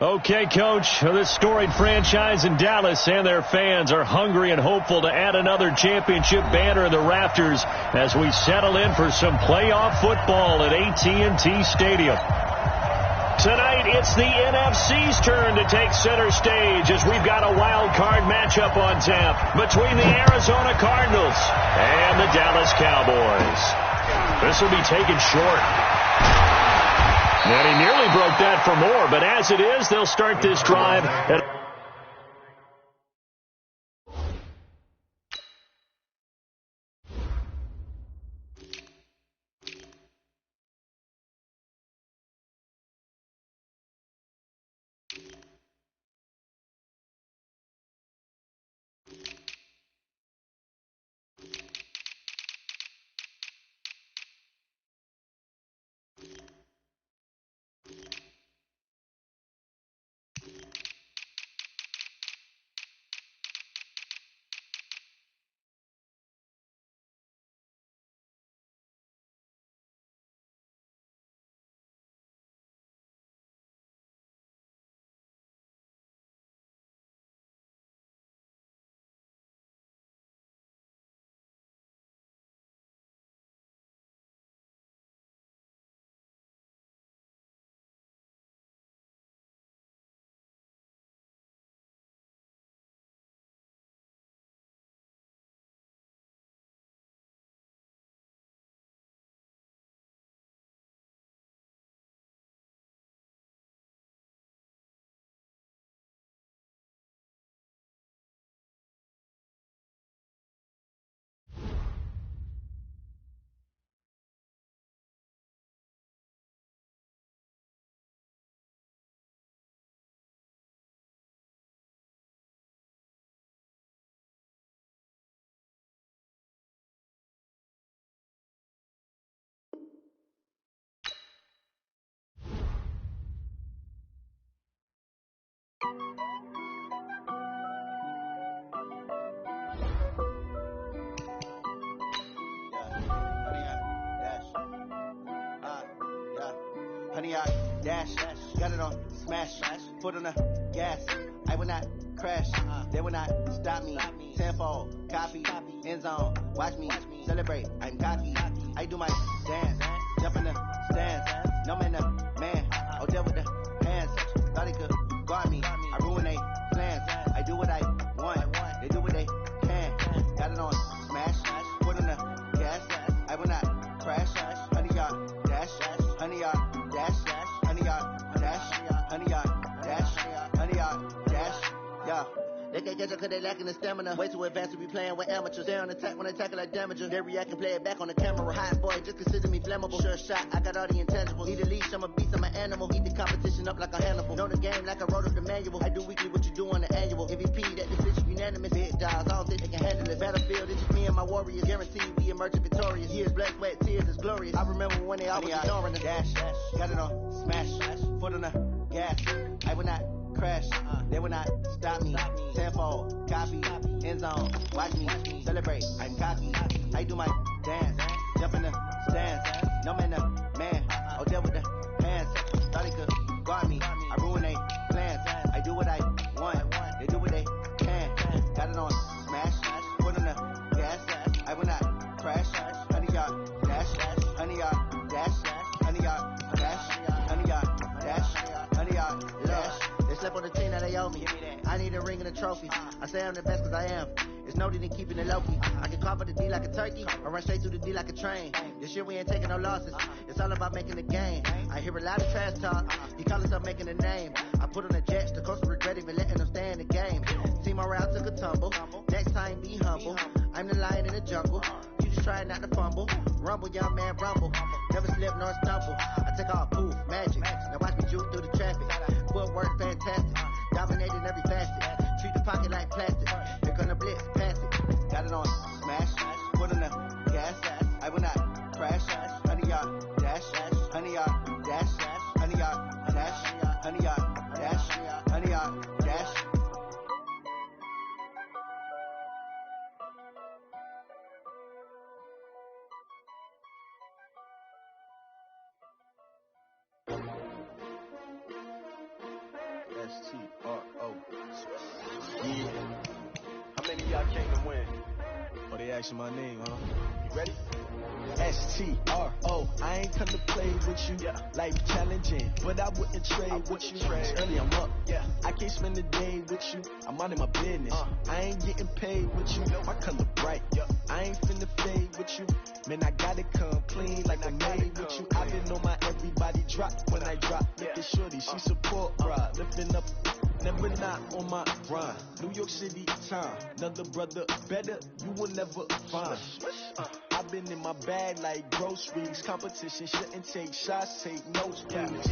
Okay, Coach, this storied franchise in Dallas and their fans are hungry and hopeful to add another championship banner in the rafters as we settle in for some playoff football at AT&T Stadium. Tonight, it's the NFC's turn to take center stage as we've got a wild card matchup on tap between the Arizona Cardinals and the Dallas Cowboys. This will be taken short. And he nearly broke that for more, but as it is, they'll start this drive at Honey, I dash, got it on smash, foot on the gas. I will not crash, they will not stop me. Tenfold, copy, end zone, watch me celebrate. I'm cocky, I do my dance, jump in the stands. No man, the man, oh there with the hands. Thought he could guard me, I ruin they plans. I do what I want, they do what they can. Got it on smash, foot on the gas. I will not crash, honey, y'all dash, honey, y'all. Dash, honey yard, dash, honey yard, dash, honey yard, dash, yeah. They can't catch up cause they lacking the stamina. Way too advanced to be playing with amateurs. They on attack when they tackle like damagers. They react and play it back on the camera. Hot boy, just consider me flammable. Sure shot, I got all the intangibles. Need a leash, I'm a beast, I'm an animal. Eat the competition up like a Hannibal. Know the game like I wrote up the manual. I do weekly what you do on the annual. MVP, that decision unanimous. Big dogs, I don't think they can handle it. Battlefield, it's just me and my warriors. Guaranteed we emerging victorious. Years, blood, sweat, tears, is glorious. I remember when they always ignoring the dash. Got it on smash, foot on the gas. I will not crash, they will not stop me. Tenfold, copy, end zone, watch me celebrate. I'm cocky, I do my dance, jump in the stands. No man, the man, oh there with the hands. Thought he could guard me, I ruin they plans. I do what I want, they do what they can. Got it on smash, foot on the gas. I will not crash, honey yard, dash, honey yard, dash, honey yard, dash, honey yard, dash, honey yard, dash. They slept on the team that they owe me. I need a ring and a trophy. I say I'm the best cause I am. It's no need in keeping it low-key. I can carve the D like a turkey or run straight through the D like a train. This year we ain't taking no losses. It's all about making the game. I hear a lot of trash talk. He call himself making a name. I put on the Jets. The coach regret even letting them stay in the game. Team morale took a tumble. Next time be humble. I'm the lion in the jungle. You just try not to fumble. Rumble, young man, rumble. Never slip nor stumble. I take off poof, magic. Now watch me juke through the traffic. Footwork fantastic. Dominating every facet. Treat the pocket like plastic. They're gonna blitz, pass it. Got it on smash. Foot on the gas. I will not crash. Honey yard, dash. Honey yard, dash. Honey yard, dash. Honey yard, dash. Honey yard, dash. S-T-R-O. Yeah. How many of y'all came to win? Oh, they asking my name, huh? You ready? S-T-R-O. I ain't come to play with you. Yeah. Life challenging, but I wouldn't trade with you. Early I'm up. Yeah. I can't spend the day with you. I'm minding my business. I ain't getting paid with you. My color bright. Yeah. I ain't finna fade with you. Man, I gotta come clean like I made with you. I've been on my everybody drop when I drop. Look at shorty, she support ride. Lifting up, never not on my grind. New York City time. Another brother better, you will never find. I've been in my bag like groceries. Competition shouldn't take shots, take notes, please.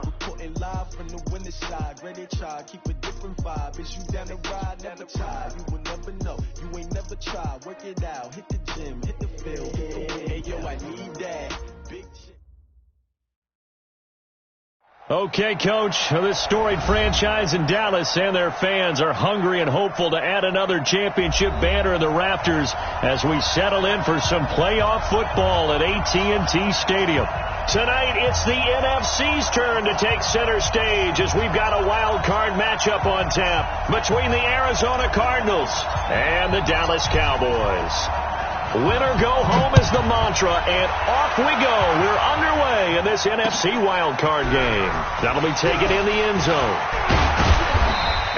Reporting live from the winning side. Ready to try, keep a different vibe. Is you down the ride, never try. You will never know, you ain't never tried. Work it out, hit the gym, hit the field, hit the win. Hey yo, I need that. Big shit. Okay, Coach, this storied franchise in Dallas and their fans are hungry and hopeful to add another championship banner in the rafters as we settle in for some playoff football at AT&T Stadium. Tonight, it's the NFC's turn to take center stage as we've got a wild card matchup on tap between the Arizona Cardinals and the Dallas Cowboys. Winner go home is the mantra, and off we go. We're underway in this NFC wildcard game. That'll be taken in the end zone.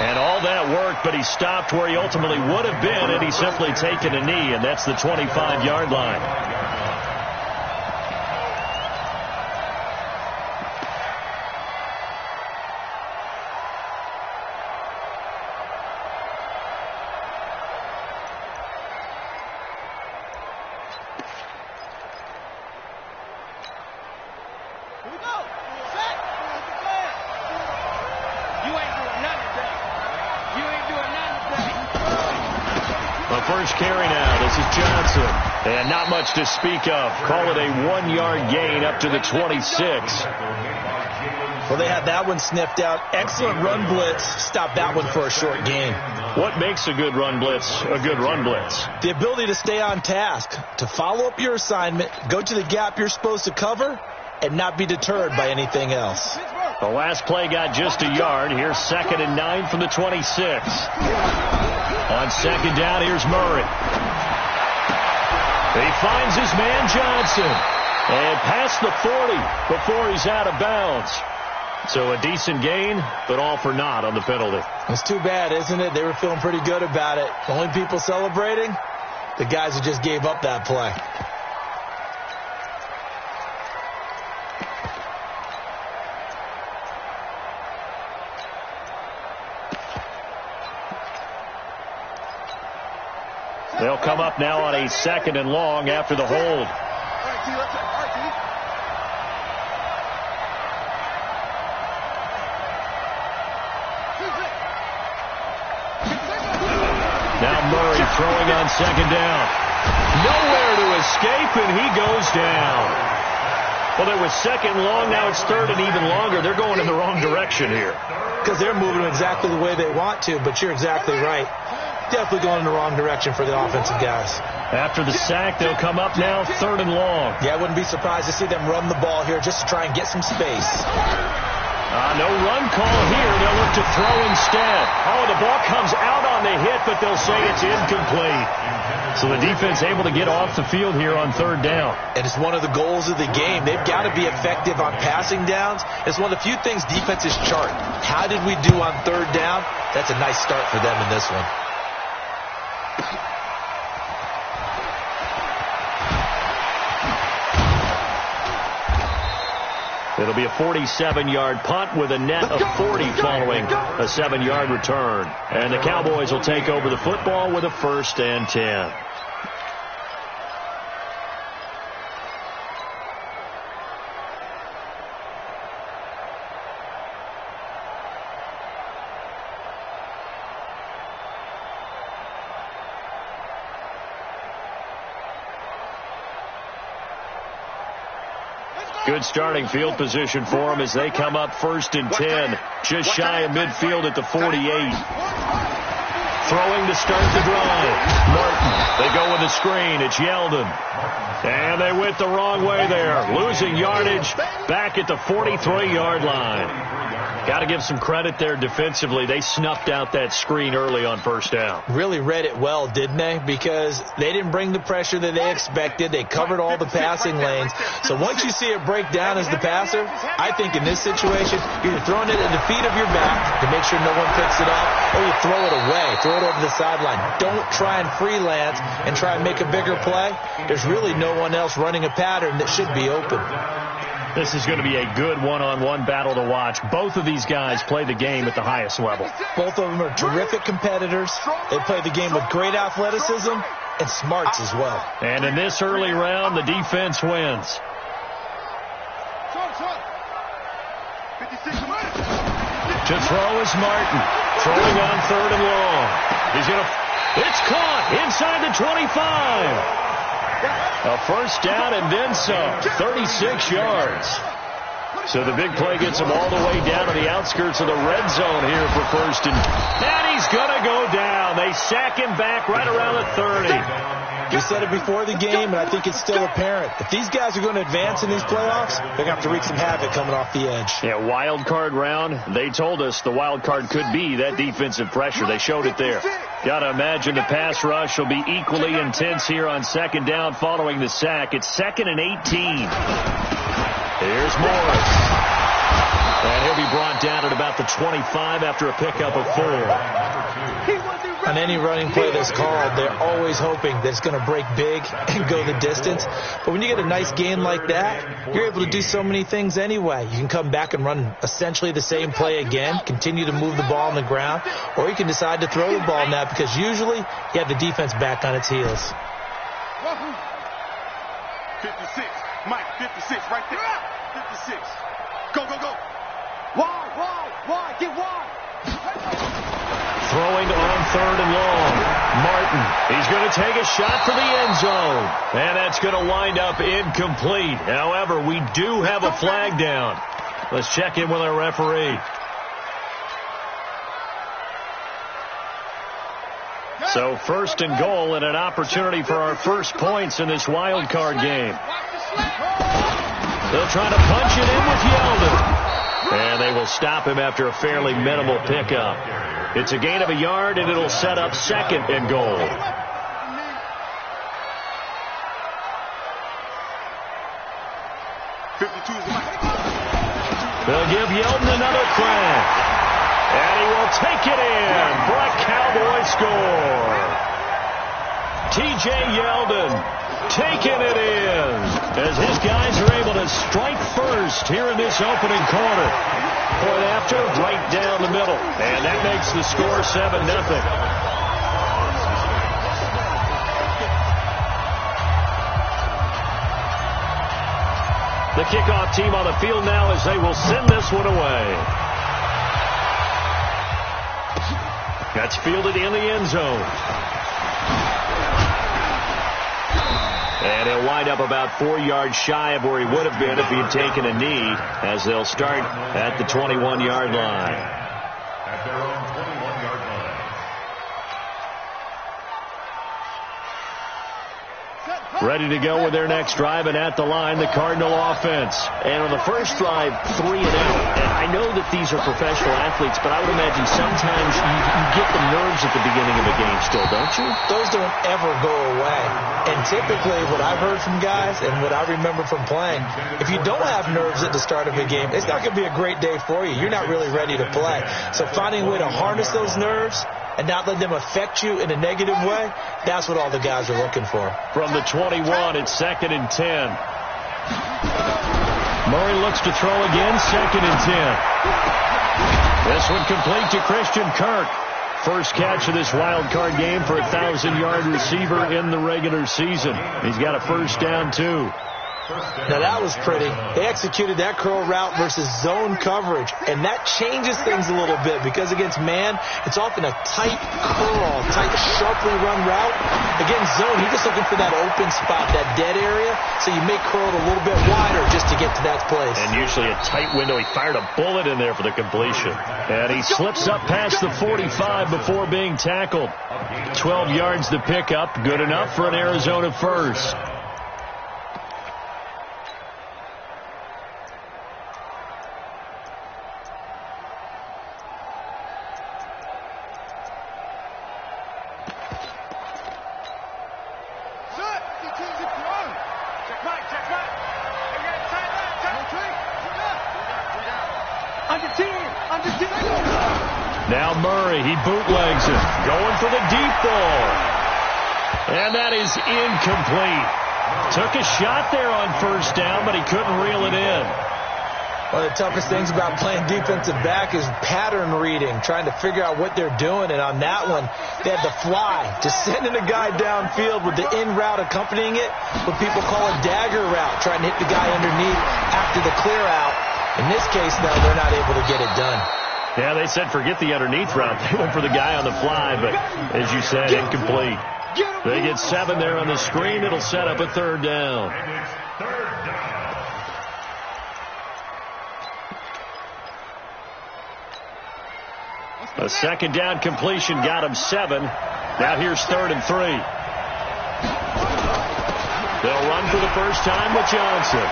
And all that work, but he stopped where he ultimately would have been had he simply taken a knee, and that's the 25-yard line. First carry now. This is Johnson. And not much to speak of. Call it a 1-yard gain up to the 26. Well, they had that one sniffed out. Excellent run blitz. Stop that one for a short gain. What makes a good run blitz a good run blitz? The ability to stay on task, to follow up your assignment, go to the gap you're supposed to cover, and not be deterred by anything else. The last play got just a yard. Here's 2nd and 9 from the 26. On second down, here's Murray. He finds his man Johnson. And past the 40 before he's out of bounds. So a decent gain, but all for naught on the penalty. It's too bad, isn't it? They were feeling pretty good about it. The only people celebrating, the guys who just gave up that play. They'll come up now on a 2nd and long after the hold. Now Murray throwing on 2nd down. Nowhere to escape, and he goes down. Well, there was 2nd long, now it's 3rd and even longer. They're going in the wrong direction here. Because they're moving exactly the way they want to, but you're exactly right. Definitely going in the wrong direction for the offensive guys. After the sack, they'll come up now 3rd and long. Yeah, I wouldn't be surprised to see them run the ball here just to try and get some space. No run call here. They'll look to throw instead. Oh, the ball comes out on the hit, but they'll say it's incomplete. So the defense able to get off the field here on 3rd down. And it's one of the goals of the game. They've got to be effective on passing downs. It's one of the few things defenses chart. How did we do on 3rd down? That's a nice start for them in this one. It'll be a 47-yard punt with a net of 40 following a 7-yard return. And the Cowboys will take over the football with a 1st and 10. Good starting field position for them as they come up 1st and 10. Just shy of midfield at the 48. Throwing to start the drive. Martin. They go with the screen. It's Yeldon. And they went the wrong way there. Losing yardage back at the 43-yard line. Got to give some credit there defensively. They snuffed out that screen early on first down. Really read it well, didn't they? Because they didn't bring the pressure that they expected. They covered all the passing lanes. So once you see it break down as the passer, I think in this situation, you're either throwing it at the feet of your back to make sure no one picks it up, or you throw it away, throw it over the sideline. Don't try and freelance and try and make a bigger play. There's really no one else running a pattern that should be open. This is going to be a good one-on-one battle to watch. Both of these guys play the game at the highest level. Both of them are terrific competitors. They play the game with great athleticism and smarts as well. And in this early round, the defense wins. To throw is Martin. Throwing on 3rd and long. It's caught inside the 25. A first down and then some. 36 yards. So the big play gets him all the way down to the outskirts of the red zone here for first. And he's going to go down. They sack him back right around the 30. We said it before the game, and I think it's still apparent. If these guys are going to advance in these playoffs, they're going to have to wreak some havoc coming off the edge. Yeah, wild card round. They told us the wild card could be that defensive pressure. They showed it there. Got to imagine the pass rush will be equally intense here on second down following the sack. It's 2nd and 18. Here's Morris. And he'll be brought down at about the 25 after a pickup of 4. On any running play that's called, they're always hoping that it's going to break big and go the distance. But when you get a nice gain like that, you're able to do so many things anyway. You can come back and run essentially the same play again, continue to move the ball on the ground, or you can decide to throw the ball now because usually you have the defense back on its heels. 56. Mike, 56 right there. 56. Go, go, go. Wide, get wide. Throwing on 3rd and long. Martin. He's going to take a shot for the end zone. And that's going to wind up incomplete. However, we do have a flag down. Let's check in with our referee. So 1st and goal and an opportunity for our first points in this wild card game. They'll try to punch it in with Yeldon. And they will stop him after a fairly minimal pickup. It's a gain of a yard, and it'll set up 2nd and goal. They'll give Yeldon another crack. And he will take it in for a Cowboy score. T.J. Yeldon taking it in as his guys are able to strike first here in this opening quarter. Point after, right down the middle. And that makes the score 7-0. The kickoff team on the field now as they will send this one away. That's fielded in the end zone. And he'll wind up about 4 yards shy of where he would have been if he'd taken a knee, as they'll start at the 21-yard line. At their own 21-yard line. Ready to go with their next drive, and at the line, the Cardinal offense. And on the first drive, 3 and out. And I know that these are professional athletes, but I would imagine sometimes you get the nerves at the beginning of a game still, don't you? Those don't ever go away. And typically what I've heard from guys and what I remember from playing, if you don't have nerves at the start of a game, it's not going to be a great day for you. You're not really ready to play. So finding a way to harness those nerves and not let them affect you in a negative way, that's what all the guys are looking for. From the 21, it's 2nd and 10. Murray looks to throw again, 2nd and 10. This one complete to Christian Kirk. First catch of this wild card game for a 1,000-yard receiver in the regular season. He's got a first down, too. Now, that was pretty. They executed that curl route versus zone coverage, and that changes things a little bit because against man, it's often a tight curl, tight, sharply run route. Against zone, you're just looking for that open spot, that dead area, so you may curl it a little bit wider just to get to that place. And usually a tight window. He fired a bullet in there for the completion. And he slips up past the 45 before being tackled. 12 yards to pick up, good enough for an Arizona first. Now Murray, he bootlegs it. Going for the deep ball. And that is incomplete. Took a shot there on first down, but he couldn't reel it in. One of the toughest things about playing defensive back is pattern reading, trying to figure out what they're doing. And on that one, they had the fly, just sending a guy downfield with the in route accompanying it, what people call a dagger route, trying to hit the guy underneath after the clear out. In this case, though, they're not able to get it done. Yeah, they said forget the underneath route. They went for the guy on the fly, but as you said, incomplete. They get 7 there on the screen. It'll set up a third down. And it's third down. A second down completion got him 7. Now here's 3rd and 3. They'll run for the first time with Johnson.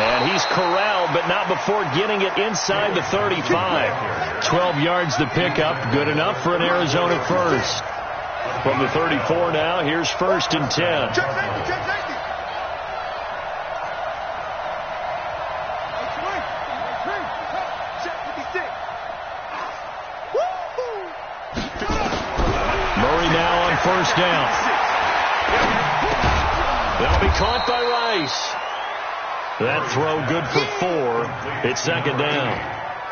And he's corralled, but not before getting it inside the 35. 12 yards to pick up. Good enough for an Arizona first. From the 34 now, here's 1st and 10. First down. That'll be caught by Rice. That throw good for 4. It's 2nd down.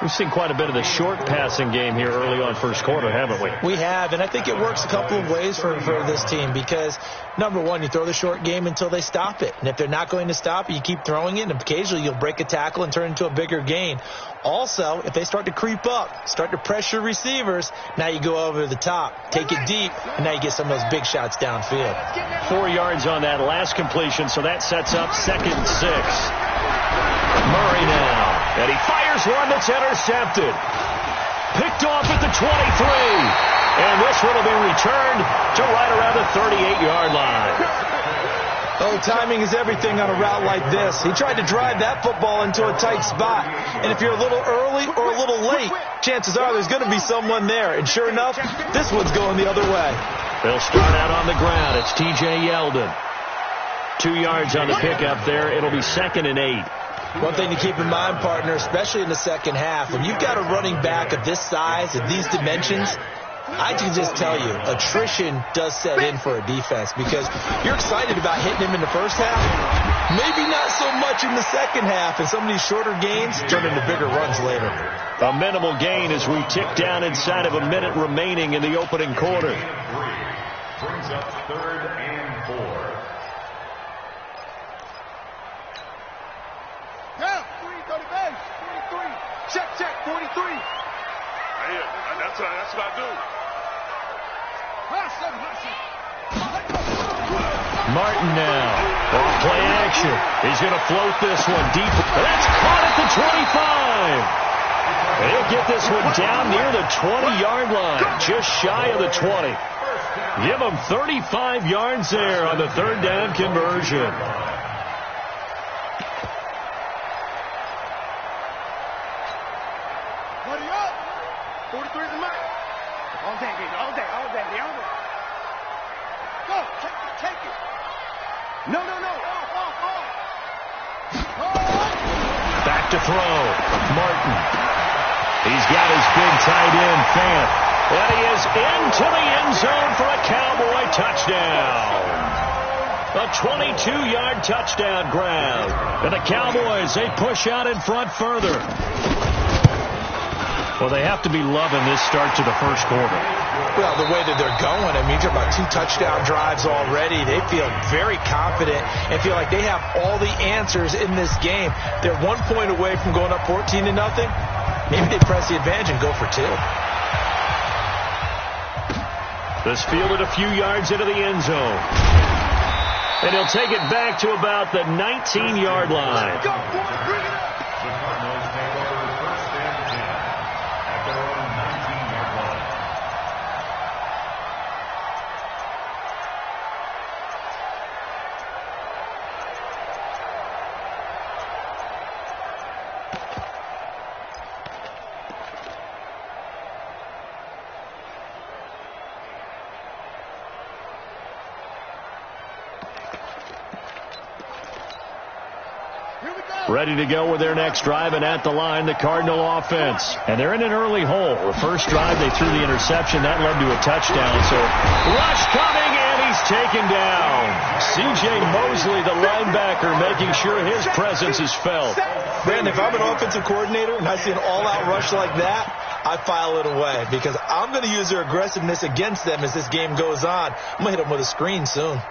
We've seen quite a bit of the short passing game here early on first quarter, haven't we? We have, and I think it works a couple of ways for this team because, number one, you throw the short game until they stop it. And if they're not going to stop it, you keep throwing it, and occasionally you'll break a tackle and turn it into a bigger gain. Also, if they start to creep up, start to pressure receivers, now you go over the top, take it deep, and now you get some of those big shots downfield. 4 yards on that last completion, so that sets up 2nd and 6. Murray now. And he fires one that's intercepted. Picked off at the 23. And this one will be returned to right around the 38-yard line. Oh, timing is everything on a route like this. He tried to drive that football into a tight spot. And if you're a little early or a little late, chances are there's going to be someone there. And sure enough, this one's going the other way. They'll start out on the ground. It's T.J. Yeldon. 2 yards on the pickup there. It'll be 2nd and 8. One thing to keep in mind, partner, especially in the second half, when you've got a running back of this size, of these dimensions, I can just tell you, attrition does set in for a defense because you're excited about hitting him in the first half, maybe not so much in the second half, and some of these shorter gains turn into bigger runs later. A minimal gain as we tick down inside of a minute remaining in the opening quarter. Brings up 3rd and 4. Check, 43. That's what I do. Martin now. Off play action. He's going to float this one deep. That's caught at the 25. They'll get this one down near the 20-yard line. Just shy of the 20. Give them 35 yards there on the 3rd down conversion. Back to throw. Martin. He's got his big tight end, Fant. And he is into the end zone for a Cowboy touchdown. A 22-yard touchdown grab. And the Cowboys, they push out in front further. Well, they have to be loving this start to the first quarter. Well, the way that they're going, I mean, you're about 2 touchdown drives already. They feel very confident and feel like they have all the answers in this game. They're 1 point away from going up 14-0. Maybe they press the advantage and go for 2. This fielded a few yards into the end zone. And he'll take it back to about the 19-yard line. The Cardinals take over 1st and 10 at their own 19-yard line. ready to go with their next drive, and at the line, the Cardinal offense. And they're in an early hole. The first drive, they threw the interception. That led to a touchdown. So rush coming, and he's taken down. C.J. Mosley, the linebacker, making sure his presence is felt. Brandon, if I'm an offensive coordinator and I see an all-out rush like that, I file it away because I'm going to use their aggressiveness against them as this game goes on. I'm going to hit them with a screen soon.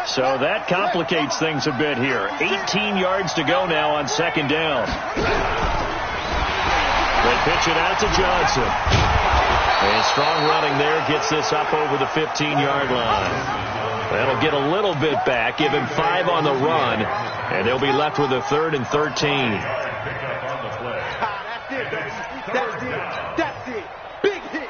So that complicates things a bit here. 18 yards to go now on second down. They pitch it out to Johnson. And strong running there gets this up over the 15-yard line. That'll get a little bit back, give him 5 on the run, and they'll be left with a 3rd and 13. That's it, baby. That's it. That's it. Big hit.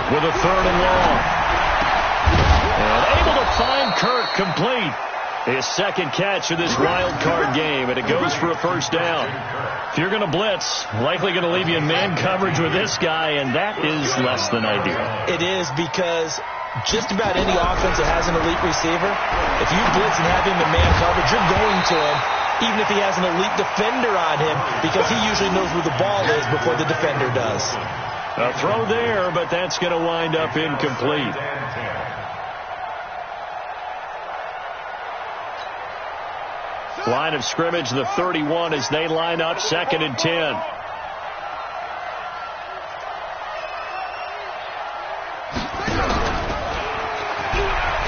With a 3rd and long. And able to find Kirk complete. His second catch of this wild card game, and it goes for a first down. If you're going to blitz, likely going to leave you in man coverage with this guy, and that is less than ideal. It is because just about any offense that has an elite receiver, if you blitz and have him in man coverage, you're going to him, even if he has an elite defender on him, because he usually knows where the ball is before the defender does. A throw there, but that's going to wind up incomplete. Line of scrimmage, the 31, as they line up 2nd and 10.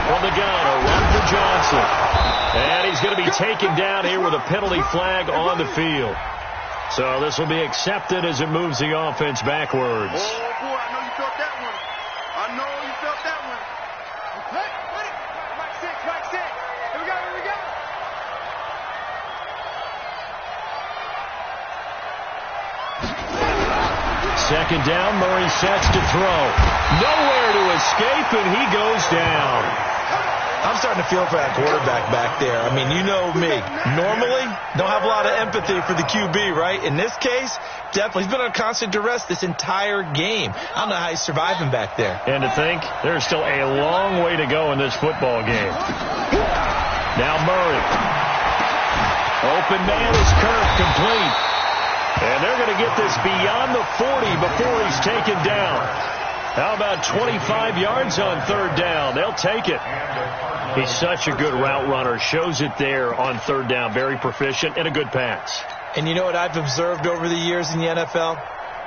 From the gun, a run for Johnson. And he's going to be taken down here with a penalty flag on the field. So this will be accepted as it moves the offense backwards. Oh, boy, I know you felt that one. I know you felt that one. Hey, ready? Mike 6. Here we go. Second down, Murray sets to throw. Nowhere to escape, and he goes down. I'm starting to feel for that quarterback back there. I mean, you know me. Normally, don't have a lot of empathy for the QB, right? In this case, definitely. He's been under constant duress this entire game. I don't know how he's surviving back there. And to think, there's still a long way to go in this football game. Now Murray. Open man is Kirk, complete. And they're going to get this beyond the 40 before he's taken down. How about 25 yards on 3rd down? They'll take it. He's such a good route runner. Shows it there on 3rd down. Very proficient and a good pass. And you know what I've observed over the years in the NFL?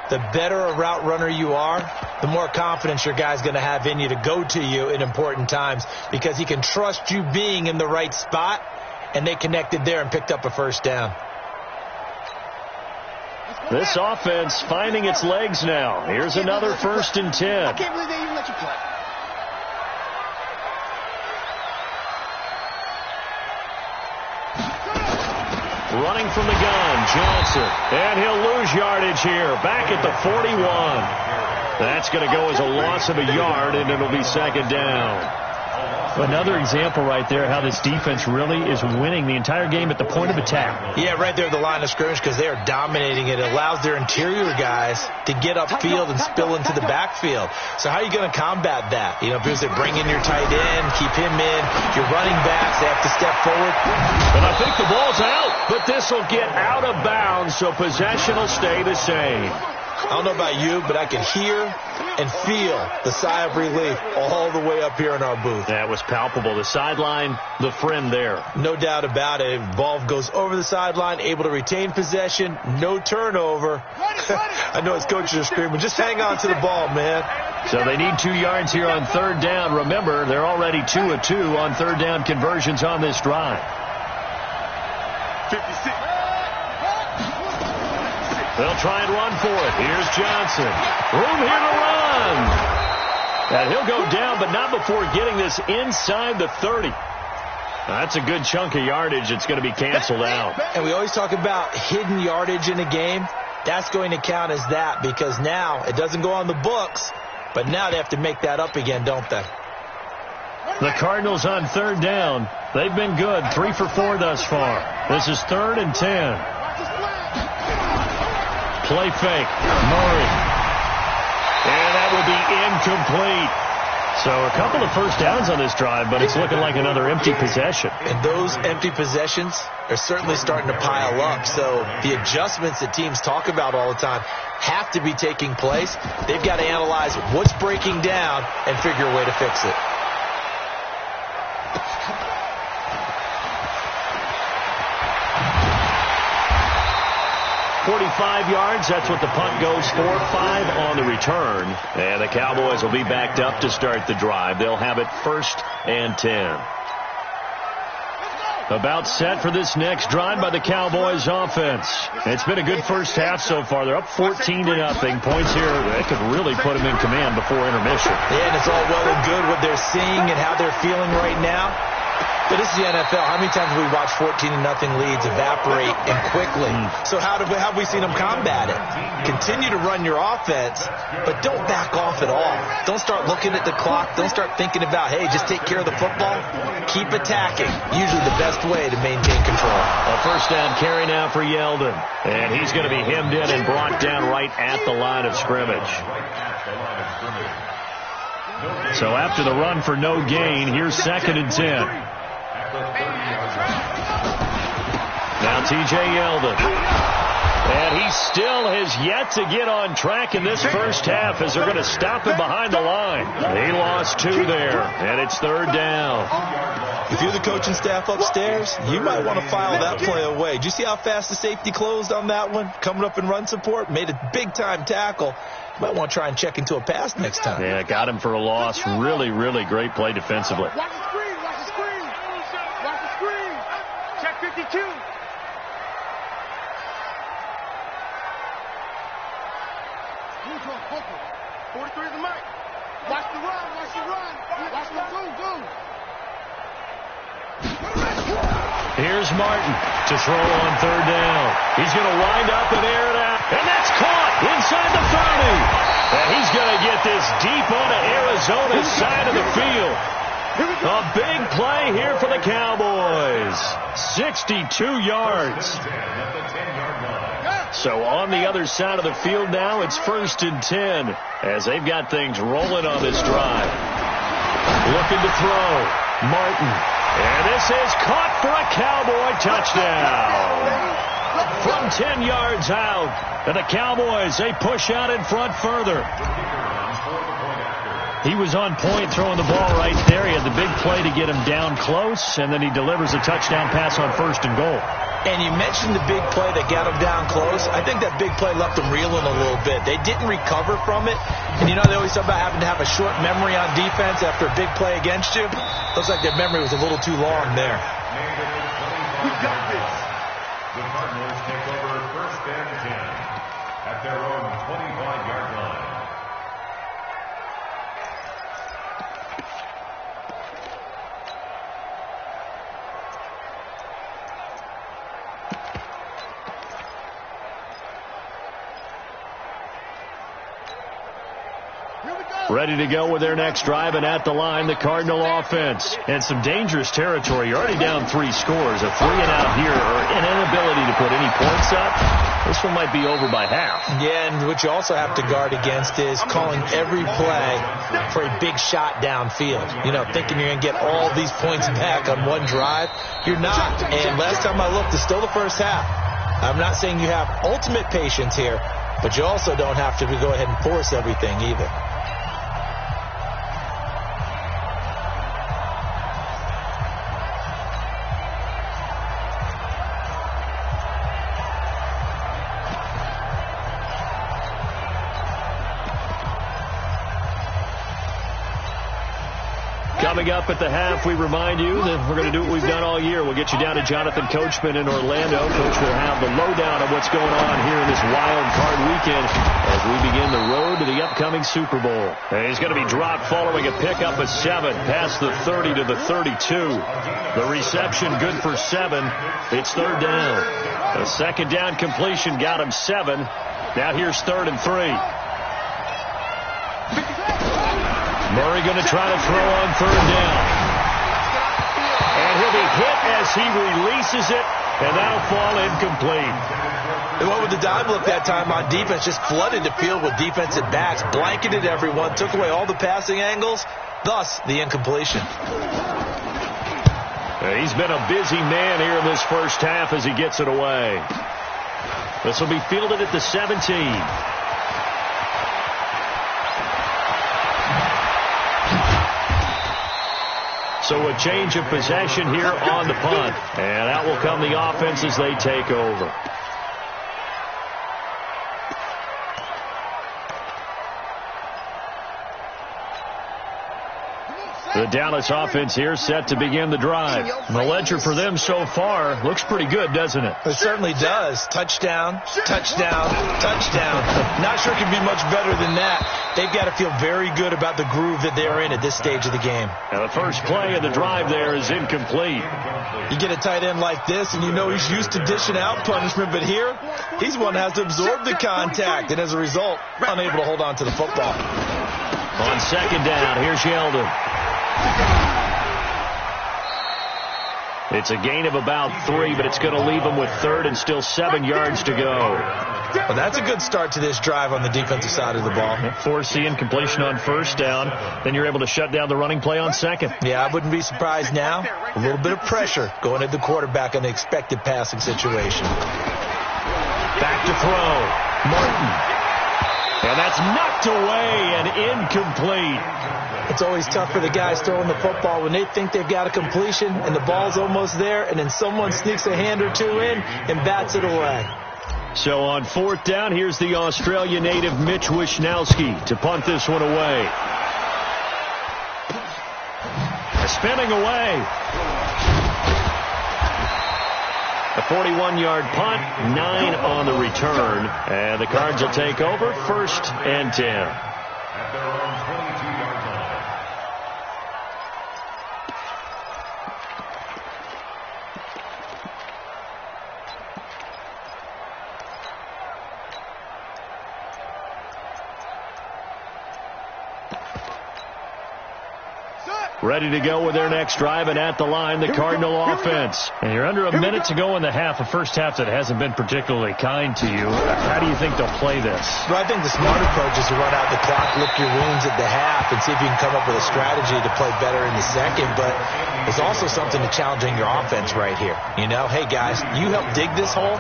The better a route runner you are, the more confidence your guy's going to have in you to go to you in important times because he can trust you being in the right spot, and they connected there and picked up a first down. This offense finding its legs now. Here's another 1st and 10. I can't believe they even let you play. Running from the gun, Johnson. And he'll lose yardage here. Back at the 41. That's going to go as a loss of a yard, and it'll be 2nd down. Another example right there how this defense really is winning the entire game at the point of attack. Yeah, right there at the line of scrimmage because they are dominating it. It allows their interior guys to get upfield and spill into the backfield. So how are you going to combat that? You know, because they bring in your tight end, keep him in. Your running backs, they have to step forward. And I think the ball's out, but this will get out of bounds, so possession will stay the same. I don't know about you, but I can hear and feel the sigh of relief all the way up here in our booth. That was palpable. The sideline, the friend there. No doubt about it. Ball goes over the sideline, able to retain possession, no turnover. I know his coaches are screaming, just hang on to the ball, man. So they need 2 yards here on 3rd down. Remember, they're already 2 of 2 on 3rd down conversions on this drive. 56. They'll try and run for it. Here's Johnson. Room here to run. And he'll go down, but not before getting this inside the 30. That's a good chunk of yardage. It's going to be canceled out. And we always talk about hidden yardage in a game. That's going to count as that because now it doesn't go on the books, but now they have to make that up again, don't they? The Cardinals on third down. They've been good, 3 for 4 thus far. This is 3rd and 10. Play fake. Murray. And that will be incomplete. So a couple of first downs on this drive, but it's looking like another empty possession. And those empty possessions are certainly starting to pile up. So the adjustments that teams talk about all the time have to be taking place. They've got to analyze what's breaking down and figure a way to fix it. 45 yards, that's what the punt goes for. 5 on the return. And the Cowboys will be backed up to start the drive. They'll have it 1st and 10. About set for this next drive by the Cowboys offense. It's been a good first half so far. They're up 14-0. Points here, they could really put them in command before intermission. Yeah, and it's all well and good what they're seeing and how they're feeling right now. But this is the NFL. How many times have we watched 14-0 leads evaporate and quickly? So how have we seen them combat it? Continue to run your offense, but don't back off at all. Don't start looking at the clock. Don't start thinking about, hey, just take care of the football. Keep attacking. Usually the best way to maintain control. A first down carry now for Yeldon. And he's going to be hemmed in and brought down right at the line of scrimmage. So after the run for no gain, here's 2nd and 10. Now T.J. Yeldon. And he still has yet to get on track in this first half as they're going to stop him behind the line. He lost 2 there, and it's 3rd down. If you're the coaching staff upstairs, you might want to file that play away. Did you see how fast the safety closed on that one? Coming up in run support, made a big-time tackle. You might want to try and check into a pass next time. Yeah, got him for a loss. Really, really great play defensively. Watch the screen, watch the screen. Watch the screen. Check 52. Move on, focus. 43 is the mic. Watch the run, watch the run. Watch the go. Here's Martin to throw on 3rd down. He's going to wind up and air it out. And that's caught inside the 30. And he's going to get this deep onto Arizona's side of the field. A big play here for the Cowboys. 62 yards. So on the other side of the field now, it's 1st and 10 as they've got things rolling on this drive. Looking to throw. Martin. And this is caught for a Cowboy touchdown. From 10 yards out. And the Cowboys, they push out in front further. He was on point throwing the ball right there. He had the big play to get him down close, and then he delivers a touchdown pass on 1st and goal. And you mentioned the big play that got him down close. I think that big play left them reeling a little bit. They didn't recover from it. And, you know, they always talk about having to have a short memory on defense after a big play against you. Looks like their memory was a little too long there. We got this. The Cardinals take over 1st and 10 at their own 25-yard line. Ready to go with their next drive, and at the line, the Cardinal offense. And some dangerous territory. You're already down 3 scores. A 3-and-out here, or an inability to put any points up. This one might be over by half. Yeah, and what you also have to guard against is calling every play for a big shot downfield. You know, thinking you're going to get all these points back on one drive. You're not. And last time I looked, it's still the first half. I'm not saying you have ultimate patience here, but you also don't have to go ahead and force everything either. Coming up at the half, we remind you that we're going to do what we've done all year. We'll get you down to Jonathan Coachman in Orlando. Coach will have the lowdown of what's going on here in this wild card weekend as we begin the road to the Upper upcoming Super Bowl. And he's going to be dropped following a pickup of 7 past the 30 to the 32. The reception good for 7. It's 3rd down. A 2nd down completion got him 7. Now here's 3rd and 3. Murray going to try to throw on 3rd down. And he'll be hit as he releases it, and that'll fall incomplete. They went with the dive look that time on defense, just flooded the field with defensive backs, blanketed everyone, took away all the passing angles, thus the incompletion. He's been a busy man here in this first half as he gets it away. This will be fielded at the 17. So a change of possession here on the punt. And out will come the offense as they take over. The Dallas offense here set to begin the drive. And the ledger for them so far looks pretty good, doesn't it? It certainly does. Touchdown, touchdown, touchdown. Not sure it can be much better than that. They've got to feel very good about the groove that they're in at this stage of the game. Now the first play of the drive there is incomplete. You get a tight end like this, and you know he's used to dishing out punishment, but here, he's one that has to absorb the contact, and as a result, unable to hold on to the football. On 2nd down, here's Yeldon. It's a gain of about 3, but it's going to leave him with 3rd and still 7 yards to go. Well, that's a good start to this drive on the defensive side of the ball. Force the incompletion on 1st down. Then you're able to shut down the running play on 2nd. Yeah, I wouldn't be surprised now. A little bit of pressure going at the quarterback on the expected passing situation. Back to throw. Martin. And that's knocked away and incomplete. It's always tough for the guys throwing the football when they think they've got a completion and the ball's almost there, and then someone sneaks a hand or two in and bats it away. So on 4th down, here's the Australia native Mitch Wishnowsky to punt this one away. Spinning away. A 41-yard punt, 9 on the return. And the Cards will take over 1st and 10. At their own 22-yard line. Ready to go with their next drive, and at the line, the Cardinal offense. And you're under a minute to go in the half, a first half that hasn't been particularly kind to you. How do you think they'll play this? Well, I think the smart approach is to run out the clock, lick your wounds at the half, and see if you can come up with a strategy to play better in the second. But there's also something to challenging your offense right here. You know, hey, guys, you help dig this hole.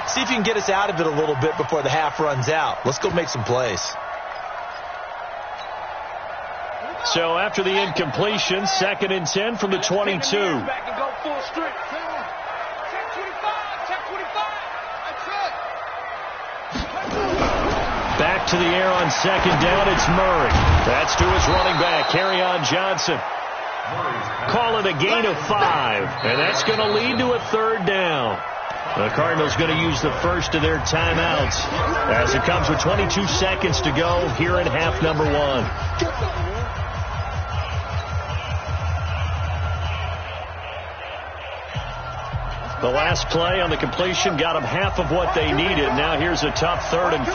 See if you can get us out of it a little bit before the half runs out. Let's go make some plays. So after the incompletion, 2nd and 10 from the 22. Back to the air on 2nd down, it's Murray. That's to his running back, Kerryon Johnson. Call it a gain of 5, and that's going to lead to a 3rd down. The Cardinals going to use the first of their timeouts as it comes with 22 seconds to go here in half number 1. The last play on the completion got them half of what they needed. Now here's a tough 3rd and 5.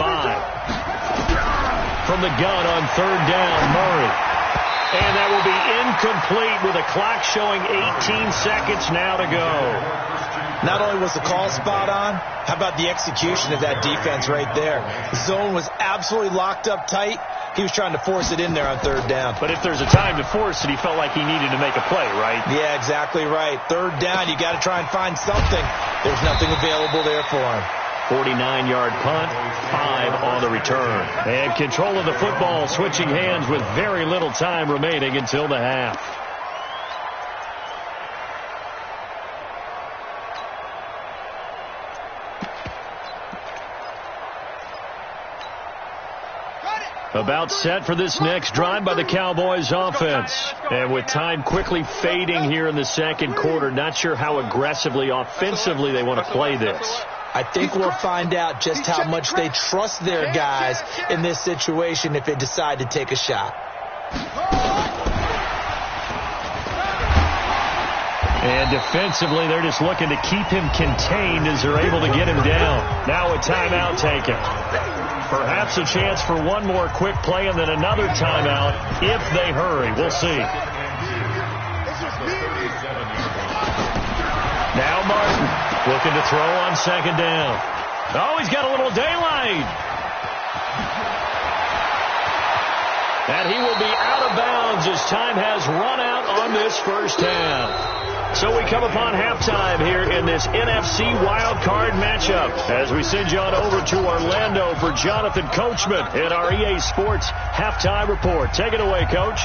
From the gun on 3rd down, Murray. And that will be incomplete with a clock showing 18 seconds now to go. Not only was the call spot on, how about the execution of that defense right there? The zone was absolutely locked up tight. He was trying to force it in there on 3rd down. But if there's a time to force it, he felt like he needed to make a play, right? Yeah, exactly right. 3rd down, you got to try and find something. There's nothing available there for him. 49-yard punt, 5 on the return. And control of the football switching hands with very little time remaining until the half. About set for this next drive by the Cowboys offense. And with time quickly fading here in the second quarter, not sure how aggressively, offensively they want to play this. I think we'll find out just how much they trust their guys in this situation if they decide to take a shot. And defensively, they're just looking to keep him contained as they're able to get him down. Now a timeout taken. Perhaps a chance for one more quick play and then another timeout if they hurry. We'll see. Now Martin looking to throw on second down. Oh, he's got a little daylight. And he will be out of bounds as time has run out on this first half. So we come upon halftime here in this NFC wildcard matchup as we send you on over to Orlando for Jonathan Coachman in our EA Sports halftime report. Take it away, Coach.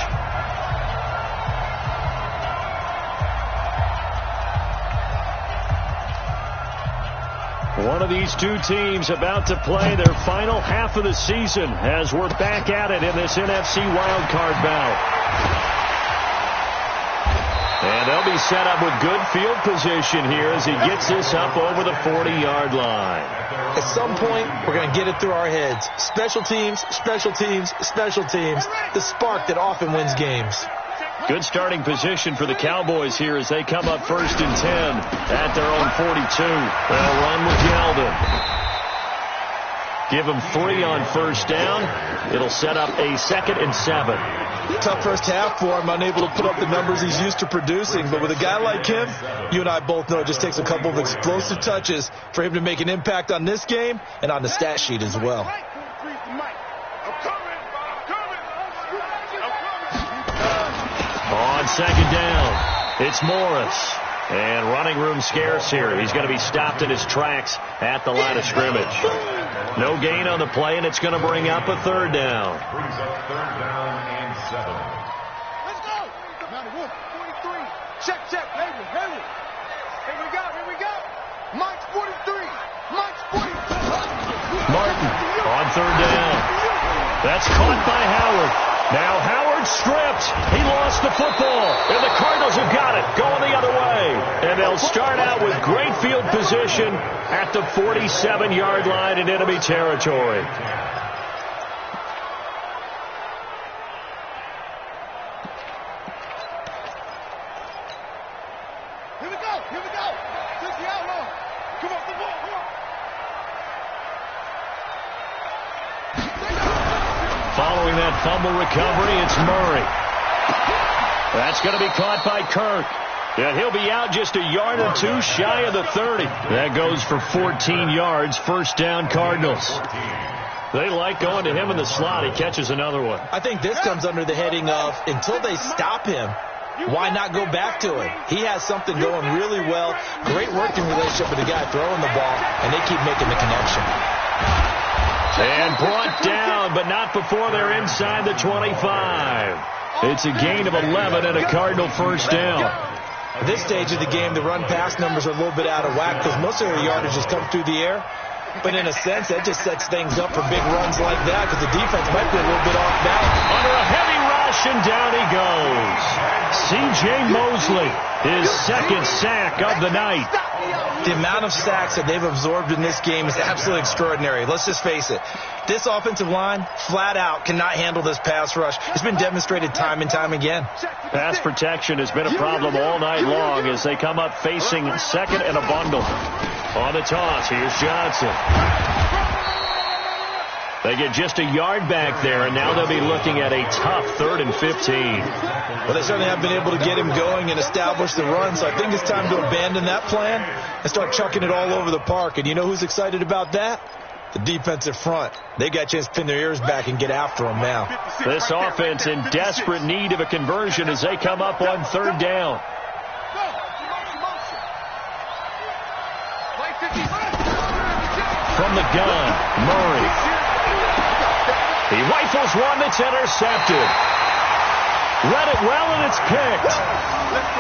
One of these two teams about to play their final half of the season as we're back at it in this NFC wildcard bout. And they'll be set up with good field position here as he gets this up over the 40-yard line. At some point, we're going to get it through our heads. Special teams, special teams, special teams. The spark that often wins games. Good starting position for the Cowboys here as they come up 1st and 10 at their own 42. They'll run with Yeldon. Give him 3 on first down. It'll set up a 2nd and 7. Tough first half for him, unable to put up the numbers he's used to producing. But with a guy like him, you and I both know it just takes a couple of explosive touches for him to make an impact on this game and on the stat sheet as well. On second down, it's Morris. And running room scarce here. He's going to be stopped in his tracks at the line of scrimmage. No gain on the play, and it's going to bring up a 3rd down. Brings up 3rd down and 7. Let's go. 91, 43. Check. Haywood. Here we go. Mike's 43. Martin on 3rd down. That's caught by Howard. Now Howard stripped. He lost the football. And the Cardinals have got it. Going the other way. And they'll start out with great field position at the 47-yard line in enemy territory. Here we go. Take the outlaw. Come on, come on. Following that fumble recovery, it's Murray. That's going to be caught by Kirk. And he'll be out just a yard or two shy of the 30. That goes for 14 yards. 1st down, Cardinals. They like going to him in the slot. He catches another one. I think this comes under the heading of until they stop him, why not go back to him? He has something going really well. Great working relationship with the guy throwing the ball, and they keep making the connection. And brought down, but not before they're inside the 25. It's a gain of 11 and a Cardinal 1st down. At this stage of the game, the run-pass numbers are a little bit out of whack because most of their yardage has come through the air. But in a sense, that just sets things up for big runs like that because the defense might be a little bit off balance. Under a heavy rush, and down he goes. C.J. Mosley, his 2nd sack of the night. The amount of sacks that they've absorbed in this game is absolutely extraordinary. Let's just face it. This offensive line, flat out, cannot handle this pass rush. It's been demonstrated time and time again. Pass protection has been a problem all night long as they come up facing 2nd and a bundle. On the toss, here's Johnson. They get just a yard back there, and now they'll be looking at a tough 3rd and 15. Well, they certainly have been able to get him going and establish the run, so I think it's time to abandon that plan and start chucking it all over the park. And you know who's excited about that? The defensive front. They got a chance to pin their ears back and get after him now. This offense in desperate need of a conversion as they come up on 3rd down. From the gun, Murray. He rifles one that's intercepted. Read it well, and it's picked.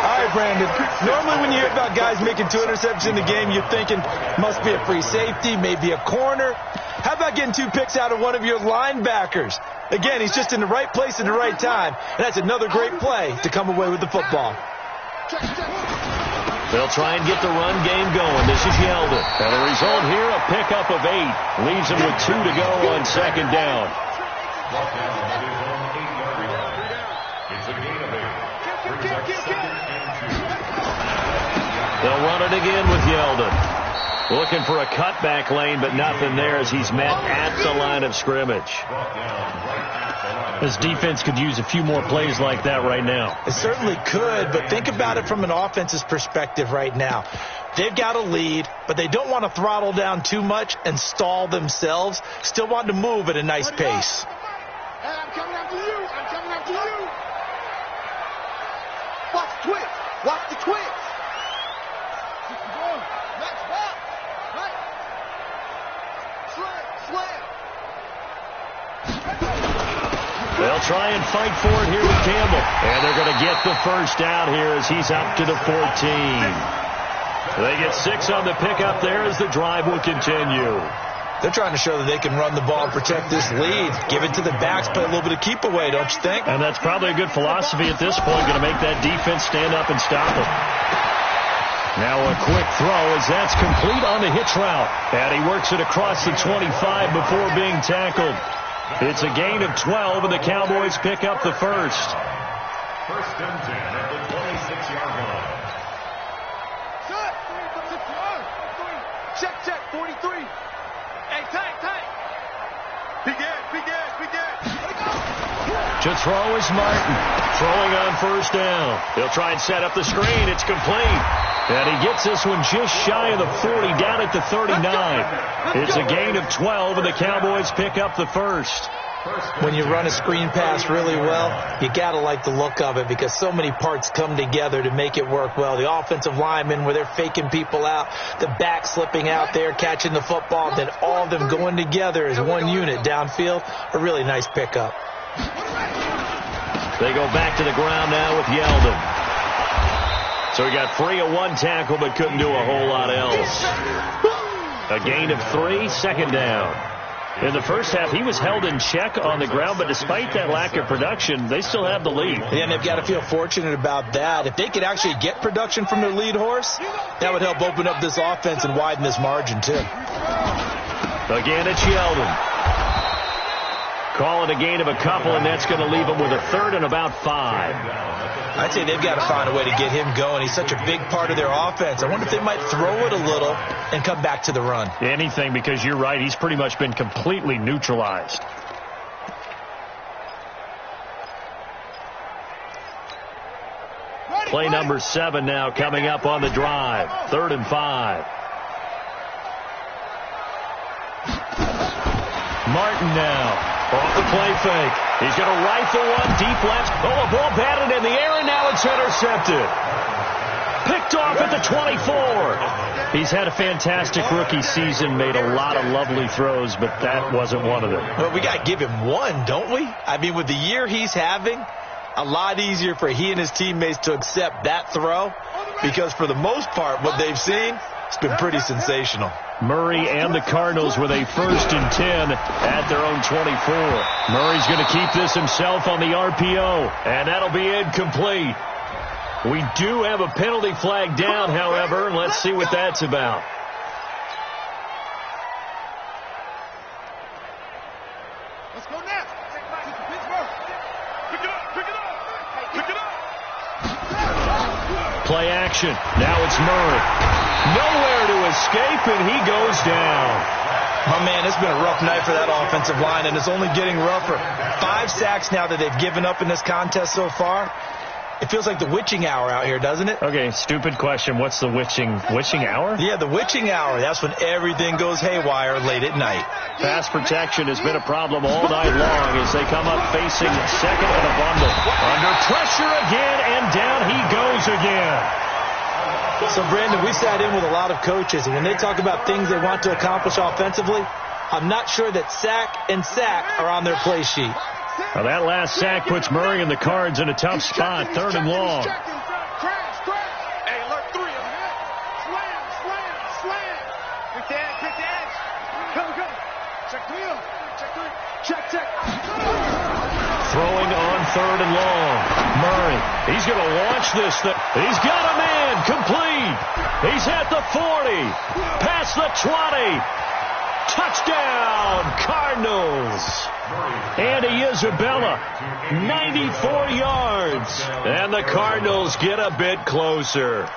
All right, Brandon. Normally when you hear about guys making 2 interceptions in the game, you're thinking must be a free safety, maybe a corner. How about getting 2 picks out of one of your linebackers? Again, he's just in the right place at the right time. And that's another great play to come away with the football. They'll try and get the run game going. This is Yeldon. And the result here, a pickup of 8. Leaves them with 2 to go on second down. Brought down at his own 8-yard line. It's a gain of 8. Brings up 2nd and 2. They'll run it again with Yeldon. Looking for a cutback lane, but nothing there as he's met at the line of scrimmage. Brought down right at the line. This defense could use a few more plays like that right now. It certainly could, but think about it from an offense's perspective right now. They've got a lead, but they don't want to throttle down too much and stall themselves. Still want to move at a nice pace. Hey, I'm coming after you. I'm coming after you. Watch the twitch. Watch the twitch. Next back. Right. Slam. They'll try and fight for it here with Campbell. And they're going to get the first down here as he's up to the 14. They get 6 on the pickup there as the drive will continue. They're trying to show that they can run the ball and protect this lead. Give it to the backs, play a little bit of keep away, don't you think? And that's probably a good philosophy at this point, going to make that defense stand up and stop them. Now a quick throw as that's complete on the hitch route. And he works it across the 25 before being tackled. It's a gain of 12, and the Cowboys pick up the first. First and 10 at the 26-yard line. Check, 43. Hey, tight. Big edge. To throw is Martin. Throwing on first down. He'll try and set up the screen. It's complete. And he gets this one just shy of the 40, down at the 39. It's a gain of 12, and the Cowboys pick up the first. When you run a screen pass really well, you got to like the look of it because so many parts come together to make it work well. The offensive linemen where they're faking people out, the back slipping out there, catching the football, then all of them going together as one unit downfield. A really nice pickup. They go back to the ground now with Yeldon. So he got free of one tackle but couldn't do a whole lot else. A gain of 3, second down. In the first half, he was held in check on the ground, but despite that lack of production, they still have the lead. And they've got to feel fortunate about that. If they could actually get production from their lead horse, that would help open up this offense and widen this margin, too. Again, it's Yeldon. Call it a gain of a couple, and that's going to leave them with a third and about 5. I'd say they've got to find a way to get him going. He's such a big part of their offense. I wonder if they might throw it a little and come back to the run. Anything, because you're right. He's pretty much been completely neutralized. Play number 7 now coming up on the drive. 3rd and 5. Martin now. Off the play fake. He's going to rifle one deep left. Oh, a ball batted in the air, and now it's intercepted. Picked off at the 24. He's had a fantastic rookie season, made a lot of lovely throws, but that wasn't one of them. But we got to give him one, don't we? I mean, with the year he's having, a lot easier for he and his teammates to accept that throw because for the most part, what they've seen, it's been pretty sensational. Murray and the Cardinals with a 1st and 10 at their own 24. Murray's going to keep this himself on the RPO, and that'll be incomplete. We do have a penalty flag down, however, and let's see what that's about. Let's go now. Pittsburgh. Pick it up. Play action. Now it's Murray. Nowhere to escape, and he goes down. Oh, man, it's been a rough night for that offensive line, and it's only getting rougher. 5 sacks now that they've given up in this contest so far. It feels like the witching hour out here, doesn't it? Okay, stupid question. What's the witching hour? Yeah, the witching hour. That's when everything goes haywire late at night. Pass protection has been a problem all night long as they come up facing second and a bundle. Under pressure again, and down he goes again. So, Brandon, we sat in with a lot of coaches, and when they talk about things they want to accomplish offensively, I'm not sure that sack and sack are on their play sheet. Well, that last sack puts Murray and the Cards in a tough spot, 3rd and long. Hey, alert 3 of them. Slam. Quick the edge. Go. Check 3 up. Check. Throwing on 3rd and long. Murray, he's going to launch this thing. He's got a man, complete. He's at the 40, past the 20. Touchdown, Cardinals. Andy Isabella, 94 yards. And the Cardinals get a bit closer.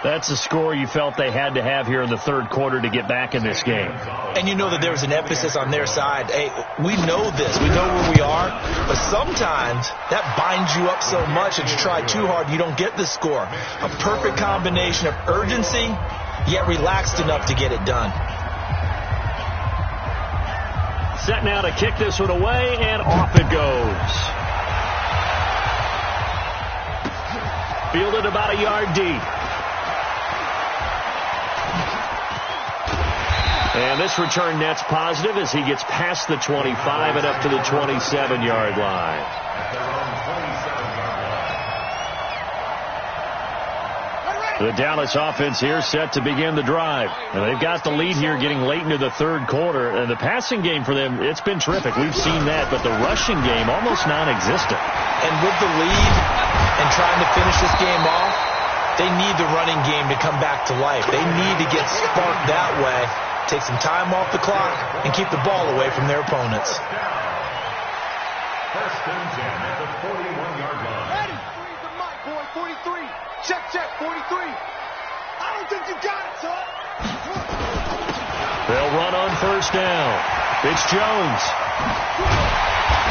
That's a score you felt they had to have here in the third quarter to get back in this game. And you know that there was an emphasis on their side. Hey, we know this. We know where we are. But sometimes that binds you up so much that you try too hard, you don't get the score. A perfect combination of urgency, yet relaxed enough to get it done. Set now to kick this one away, and off it goes. Fielded about a yard deep. And this return net's positive as he gets past the 25 and up to the 27-yard line. The Dallas offense here set to begin the drive. And they've got the lead here getting late into the third quarter. And the passing game for them, it's been terrific. We've seen that, but the rushing game almost non-existent. And with the lead and trying to finish this game off, they need the running game to come back to life. They need to get sparked that way, take some time off the clock, and keep the ball away from their opponents. First and 10 at the 41-yard line. Ready? Freeze the mic, boy. 43. Check, 43. I don't think you got it, son. They'll run on first down. It's Jones.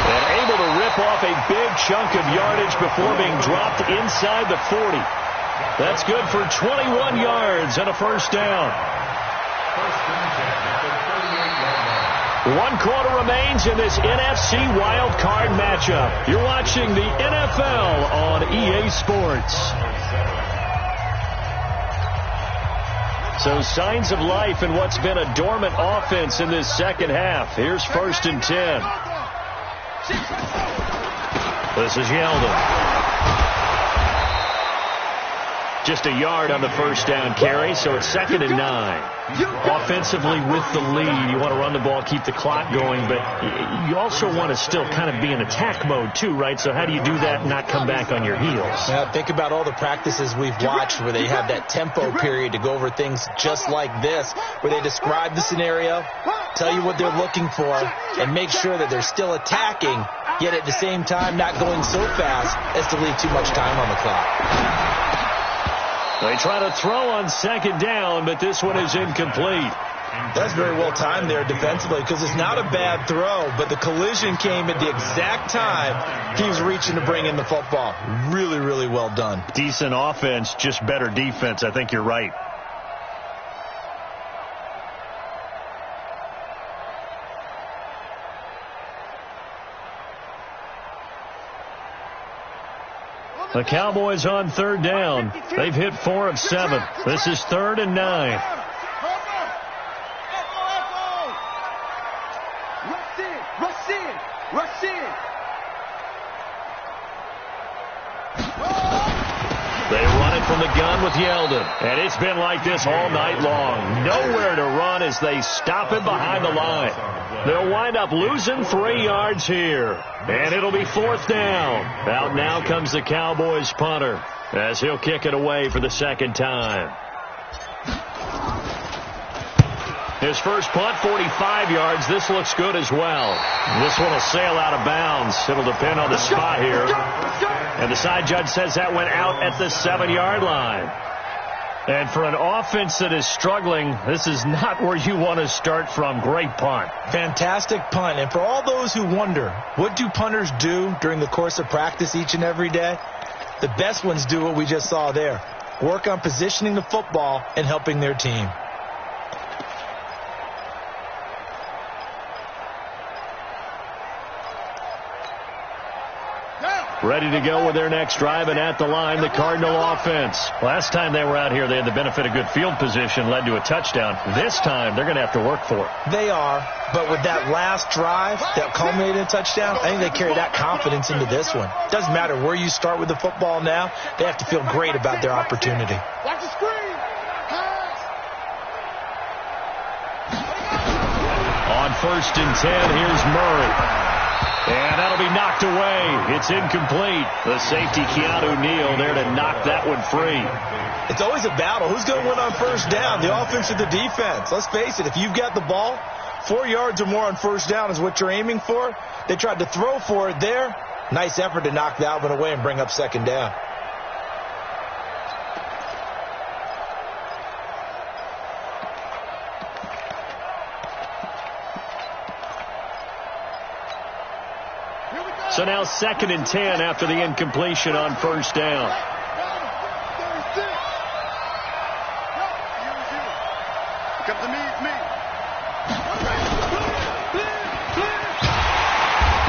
And able to rip off a big chunk of yardage before being dropped inside the 40. That's good for 21 yards and a first down. First and 10 at the 38-yard line. 1 quarter remains in this NFC Wild Card matchup. You're watching the NFL on EA Sports. So signs of life in what's been a dormant offense in this second half. Here's first and 10. This is Yeldon. Just a yard on the first down carry, so it's second and 9. Offensively with the lead, you want to run the ball, keep the clock going, but you also want to still kind of be in attack mode too, right? So how do you do that and not come back on your heels? Yeah, think about all the practices we've watched where they have that tempo period to go over things just like this, where they describe the scenario, tell you what they're looking for, and make sure that they're still attacking, yet at the same time not going so fast as to leave too much time on the clock. They try to throw on second down, but this one is incomplete. That's very well timed there defensively because it's not a bad throw, but the collision came at the exact time he was reaching to bring in the football. Really, really well done. Decent offense, just better defense. I think you're right. The Cowboys on third down. They've hit 4 of 7. This is 3rd and 9. Rush in. They run it from the gun with Yeldon. And it's been like this all night long. Nowhere to run as they stop him behind the line. They'll wind up losing 3 yards here. And it'll be 4th down. Out now comes the Cowboys punter as he'll kick it away for the second time. His first punt, 45 yards. This looks good as well. This one will sail out of bounds. It'll depend on the spot here. And the side judge says that went out at the 7-yard line. And for an offense that is struggling, this is not where you want to start from. Great punt. Fantastic punt. And for all those who wonder, what do punters do during the course of practice each and every day? The best ones do what we just saw there. Work on positioning the football and helping their team. Ready to go with their next drive, and at the line, the Cardinal offense. Last time they were out here, they had the benefit of good field position, led to a touchdown. This time, they're going to have to work for it. They are, but with that last drive that culminated in a touchdown, I think they carry that confidence into this one. Doesn't matter where you start with the football now, they have to feel great about their opportunity. Watch the screen. On 1st and 10, here's Murray. And that'll be knocked away. It's incomplete. The safety, Keanu Neal, there to knock that one free. It's always a battle. Who's going to win on first down, the offense or the defense? Let's face it, if you've got the ball, 4 yards or more on first down is what you're aiming for. They tried to throw for it there. Nice effort to knock that one away and bring up second down. So now 2nd and 10 after the incompletion on first down. Come to me, it's me.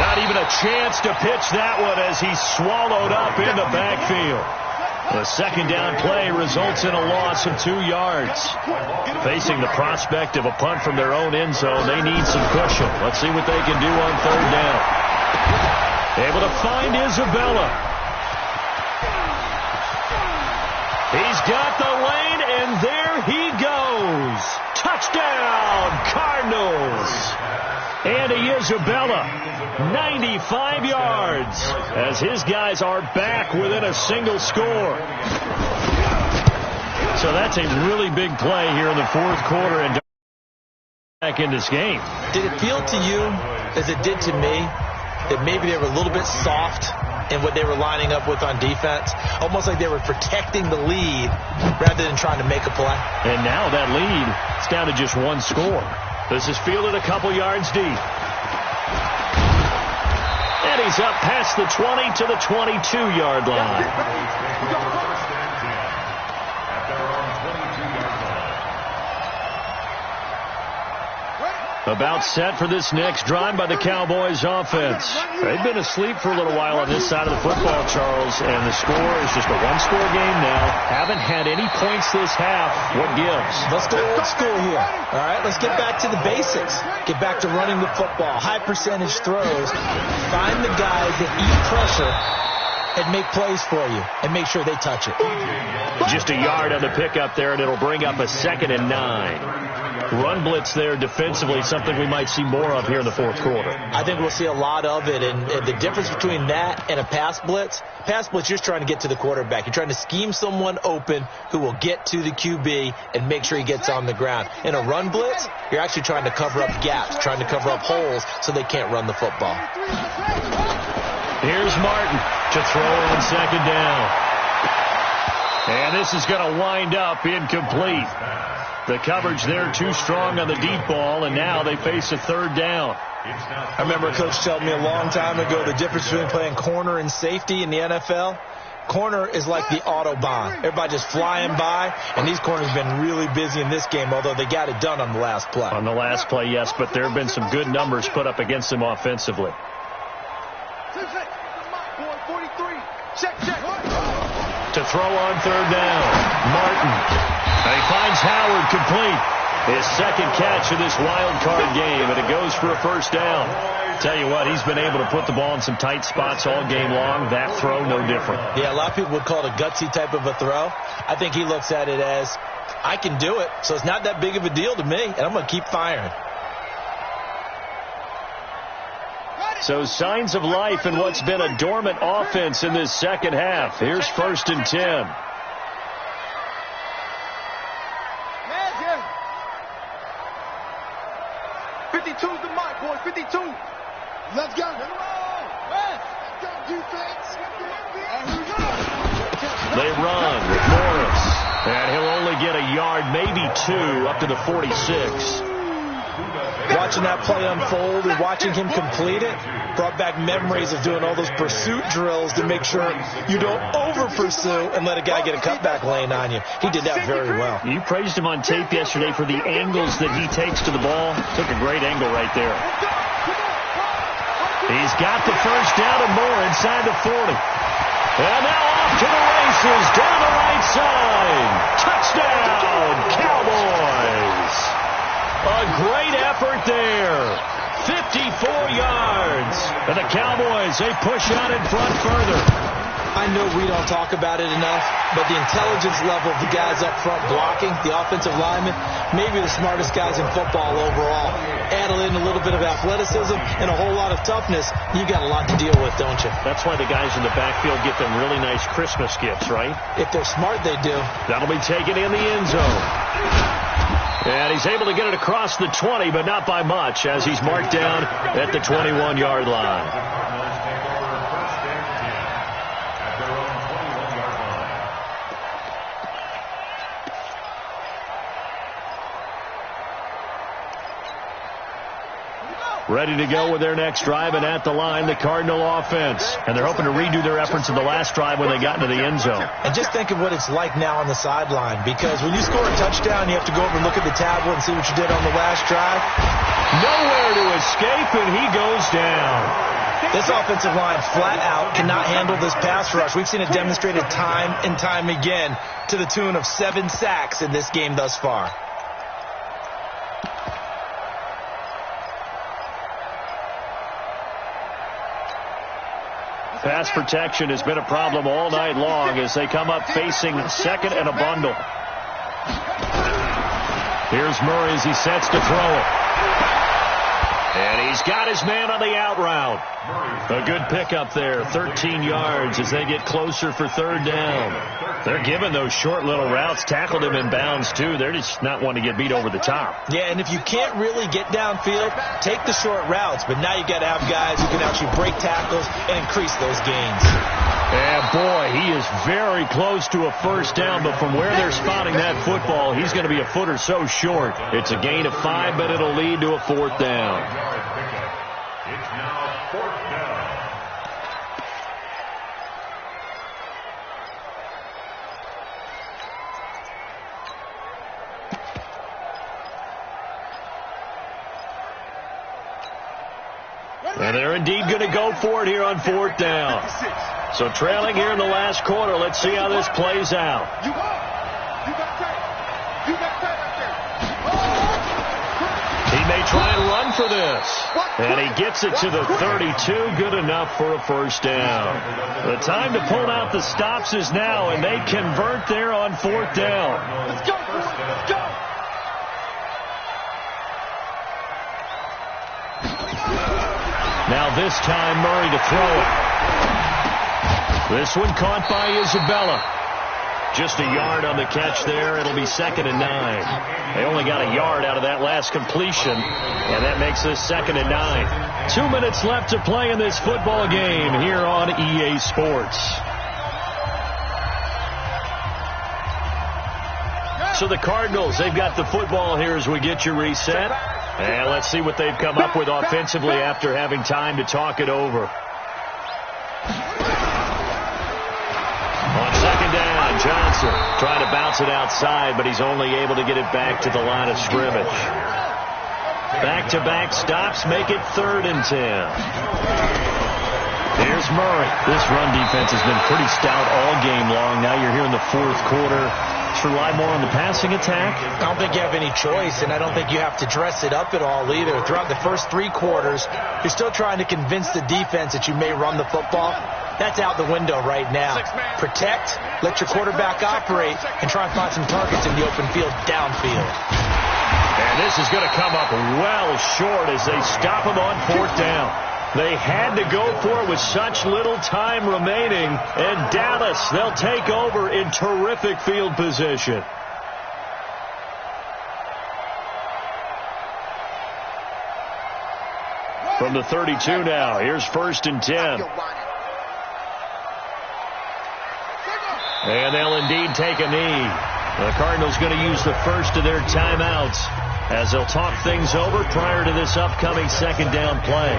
Not even a chance to pitch that one as he's swallowed up in the backfield. The second down play results in a loss of 2 yards. Facing the prospect of a punt from their own end zone, they need some cushion. Let's see what they can do on third down. Able to find Isabella. He's got the lane, and there he goes. Touchdown, Cardinals. Andy Isabella, 95 yards, as his guys are back within a single score. So that's a really big play here in the fourth quarter and back in this game. Did it feel to you, as it did to me, that maybe they were a little bit soft in what they were lining up with on defense? Almost like they were protecting the lead rather than trying to make a play. And now that lead is down to just one score. This is fielded a couple yards deep. And he's up past the 20 to the 22-yard line. About set for this next drive by the Cowboys offense. They've been asleep for a little while on this side of the football, Charles, and the score is just a one-score game now. Haven't had any points this half. What gives? Let's go old school here. All right, let's get back to the basics. Get back to running the football, high percentage throws. Find the guys that eat pressure and make plays for you and make sure they touch it. Just a yard on the pickup there, and it'll bring up a 2nd and 9. Run blitz there defensively, something we might see more of here in the fourth quarter. I think we'll see a lot of it, and the difference between that and a pass blitz, you're just trying to get to the quarterback. You're trying to scheme someone open who will get to the QB and make sure he gets on the ground. In a run blitz, you're actually trying to cover up gaps, trying to cover up holes so they can't run the football. Here's Martin to throw on second down. And this is going to wind up incomplete. The coverage there too strong on the deep ball, and now they face a third down. I remember a coach told me a long time ago the difference between playing corner and safety in the NFL. Corner is like the Autobahn. Everybody just flying by, and these corners have been really busy in this game, although they got it done on the last play. On the last play, yes, but there have been some good numbers put up against them offensively. To throw on third down, Martin. And he finds Howard complete. His second catch of this wild card game, and it goes for a first down. Tell you what, he's been able to put the ball in some tight spots all game long. That throw, no different. Yeah, a lot of people would call it a gutsy type of a throw. I think he looks at it as, I can do it, so it's not that big of a deal to me, and I'm going to keep firing. So signs of life in what's been a dormant offense in this second half. Here's 1st and 10. Let's go. They run with Morris. And he'll only get a yard, maybe 2, up to the 46. Watching that play unfold and watching him complete it brought back memories of doing all those pursuit drills to make sure you don't over-pursue and let a guy get a cutback lane on you. He did that very well. You praised him on tape yesterday for the angles that he takes to the ball. Took a great angle right there. He's got the first down and more inside the 40. And now off to the races down the right side. Touchdown, Cowboys. A great effort there. 54 yards. And the Cowboys, they push out in front further. I know we don't talk about it enough, but the intelligence level of the guys up front blocking, the offensive linemen, maybe the smartest guys in football overall. Add in a little bit of athleticism and a whole lot of toughness, you got a lot to deal with, don't you? That's why the guys in the backfield get them really nice Christmas gifts, right? If they're smart, they do. That'll be taken in the end zone. And he's able to get it across the 20, but not by much, as he's marked down at the 21-yard line. Ready to go with their next drive, and at the line, the Cardinal offense. And they're hoping to redo their efforts in the last drive when they got into the end zone. And just think of what it's like now on the sideline, because when you score a touchdown, you have to go over and look at the tablet and see what you did on the last drive. Nowhere to escape, and he goes down. This offensive line flat out cannot handle this pass rush. We've seen it demonstrated time and time again to the tune of 7 sacks in this game thus far. Pass protection has been a problem all night long as they come up facing second and a bundle. Here's Murray as he sets to throw it. And he's got his man on the out route. A good pickup there, 13 yards as they get closer for third down. They're giving those short little routes, tackled him in bounds too. They're just not wanting to get beat over the top. Yeah, and if you can't really get downfield, take the short routes. But now you got to have guys who can actually break tackles and increase those gains. And boy, he is very close to a first down, but from where they're spotting that football, he's going to be a foot or so short. It's a gain of 5, but it'll lead to a fourth down. It's now fourth down. And they're indeed going to go for it here on fourth down. So trailing here in the last quarter. Let's see how this plays out. He may try and run for this. And he gets it to the 32. Good enough for a first down. The time to pull out the stops is now, and they convert there on fourth down. Let's go, let's go. Now this time Murray to throw it. This one caught by Isabella. Just a yard on the catch there. It'll be 2nd and 9. They only got a yard out of that last completion, and that makes this 2nd and 9. 2 minutes left to play in this football game here on EA Sports. So the Cardinals, they've got the football here as we get you reset. And let's see what they've come up with offensively after having time to talk it over. On 2nd down, Johnson trying to bounce it outside, but he's only able to get it back to the line of scrimmage. Back-to-back stops make it 3rd and 10. Here's Murray. This run defense has been pretty stout all game long. Now you're here in the fourth quarter. Rely more on the passing attack? I don't think you have any choice, and I don't think you have to dress it up at all either. Throughout the first 3 quarters, you're still trying to convince the defense that you may run the football. That's out the window right now. Protect, let your quarterback operate, and try and find some targets in the open field downfield. And this is going to come up well short as they stop him on 4th down. They had to go for it with such little time remaining. And Dallas, they'll take over in terrific field position. From the 32 now, here's 1st and 10. And they'll indeed take a knee. The Cardinals going to use the first of their timeouts as they'll talk things over prior to this upcoming 2nd down play.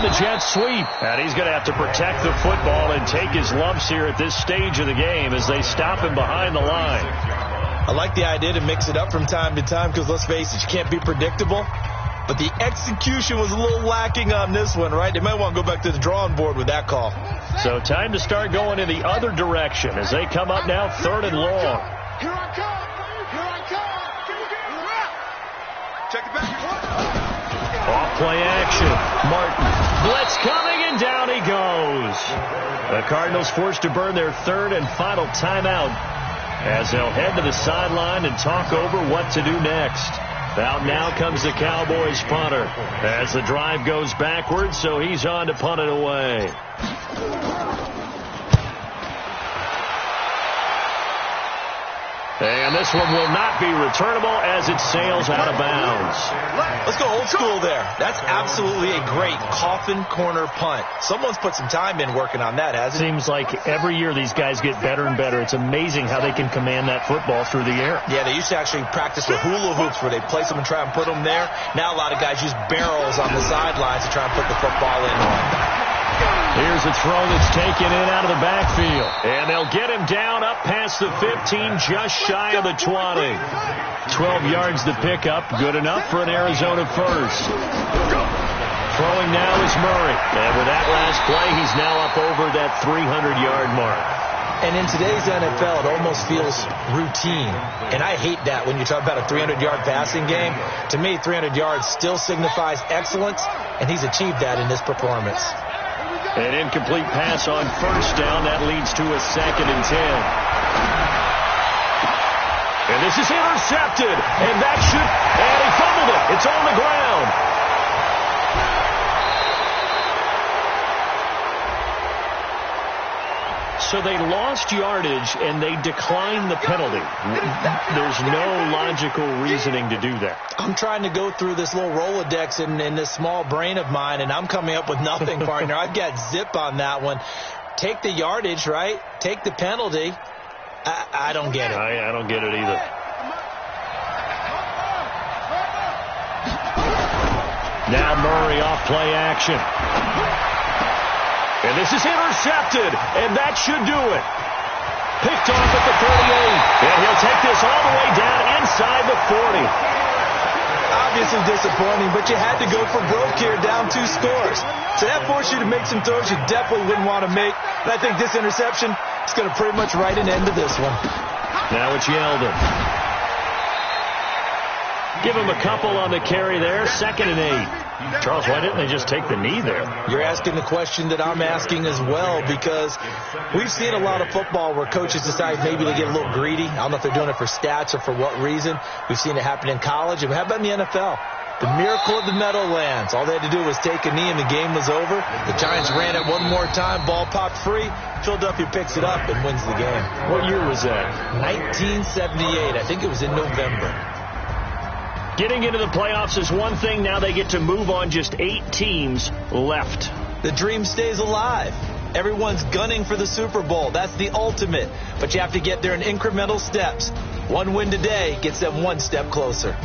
the jet sweep. And he's going to have to protect the football and take his lumps here at this stage of the game as they stop him behind the line. I like the idea to mix it up from time to time because, let's face it, you can't be predictable. But the execution was a little lacking on this one, right? They might want to go back to the drawing board with that call. So time to start going in the other direction as they come up now 3rd and long. Here I come. Here I come. Check it back. Off play action. Martin. Blitz coming, and down he goes. The Cardinals forced to burn their 3rd and final timeout as they'll head to the sideline and talk over what to do next. Out now comes the Cowboys punter as the drive goes backwards, so he's on to punt it away. And this one will not be returnable as it sails out of bounds. Let's go old school there. That's absolutely a great coffin corner punt. Someone's put some time in working on that, hasn't it? Seems like every year these guys get better and better. It's amazing how they can command that football through the air. Yeah, they used to actually practice with hula hoops where they place them and try and put them there. Now a lot of guys use barrels on the sidelines to try and put the football in on. Here's a throw that's taken in out of the backfield. And they'll get him down up past the 15, just shy of the 20. 12 yards to pick up. Good enough for an Arizona first. Throwing now is Murray. And with that last play, he's now up over that 300-yard mark. And in today's NFL, it almost feels routine. And I hate that when you talk about a 300-yard passing game. To me, 300 yards still signifies excellence, and he's achieved that in this performance. An incomplete pass on first down. That leads to a 2nd and 10. And this is intercepted. And that and he fumbled it. It's on the ground. So they lost yardage and they declined the penalty. There's no logical reasoning to do that. I'm trying to go through this little Rolodex in this small brain of mine, and I'm coming up with nothing, partner. I've got zip on that one. Take the yardage, right? Take the penalty. I don't get it. I don't get it either. Now Murray off play action. And this is intercepted, and that should do it. Picked off at the 38, and he'll take this all the way down inside the 40. Obviously disappointing, but you had to go for broke here, down 2 scores. So that forced you to make some throws you definitely wouldn't want to make. And I think this interception is going to pretty much write an end to this one. Now it's Yeldon. Give him a couple on the carry there, 2nd and 8. Charles, why didn't they just take the knee there? You're asking the question that I'm asking as well, because we've seen a lot of football where coaches decide maybe to get a little greedy. I don't know if they're doing it for stats or for what reason. We've seen it happen in college. And how about in the NFL? The miracle of the Meadowlands. All they had to do was take a knee and the game was over. The Giants ran it one more time. Ball popped free. Philadelphia picks it up and wins the game. What year was that? 1978. I think it was in November. Getting into the playoffs is one thing. Now they get to move on. Just 8 teams left. The dream stays alive. Everyone's gunning for the Super Bowl. That's the ultimate. But you have to get there in incremental steps. One win today gets them one step closer.